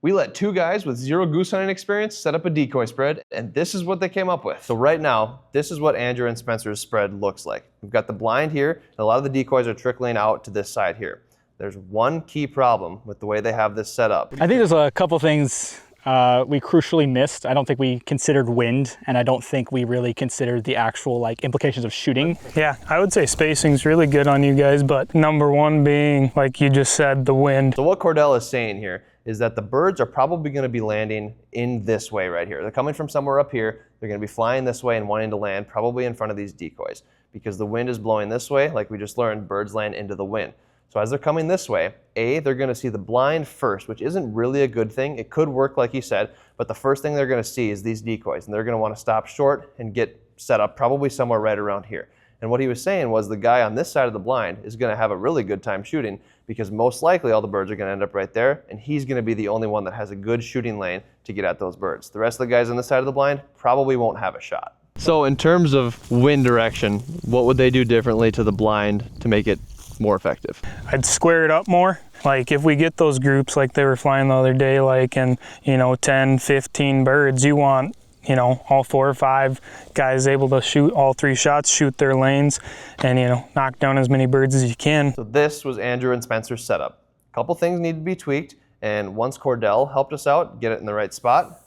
We let two guys with zero goose hunting experience set up a decoy spread, and this is what they came up with. So right now, this is what Andrew and Spencer's spread looks like. We've got the blind here, and a lot of the decoys are trickling out to this side here. There's one key problem with the way they have this set up. I think there's a couple things we crucially missed. I don't think we considered wind, and I don't think we really considered the actual implications of shooting. Yeah, I would say spacing's really good on you guys, but number one being, like you just said, the wind. So what Cordell is saying here is that the birds are probably going to be landing in this way right here. They're coming from somewhere up here. They're going to be flying this way and wanting to land probably in front of these decoys because the wind is blowing this way. Like we just learned, birds land into the wind. So as they're coming this way, they're going to see the blind first, which isn't really a good thing. It could work like you said, but the first thing they're going to see is these decoys, and they're going to want to stop short and get set up probably somewhere right around here. And what he was saying was the guy on this side of the blind is going to have a really good time shooting because most likely all the birds are going to end up right there, and he's going to be the only one that has a good shooting lane to get at those birds. The rest of the guys on this side of the blind probably won't have a shot. So in terms of wind direction, what would they do differently to the blind to make it more effective? I'd square it up more. Like if we get those groups like they were flying the other day, like, and 10, 15 birds, you want all 4 or 5 guys able to shoot all 3 shots, shoot their lanes, and knock down as many birds as you can. So this was Andrew and Spencer's setup. A couple things need to be tweaked, and once Cordell helped us out, get it in the right spot,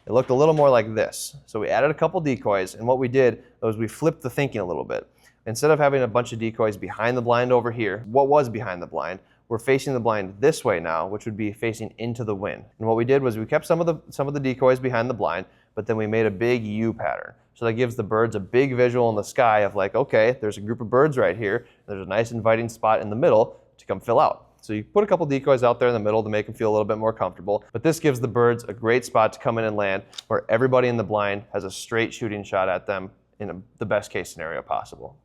it looked a little more like this. So we added a couple decoys, and what we did was we flipped the thinking a little bit. Instead of having a bunch of decoys behind the blind over here, what was behind the blind, we're facing the blind this way now, which would be facing into the wind. And what we did was we kept some of the decoys behind the blind, but then we made a big U pattern. So that gives the birds a big visual in the sky of like, okay, there's a group of birds right here. There's a nice inviting spot in the middle to come fill out. So you put a couple decoys out there in the middle to make them feel a little bit more comfortable. But this gives the birds a great spot to come in and land where everybody in the blind has a straight shooting shot at them in the best case scenario possible.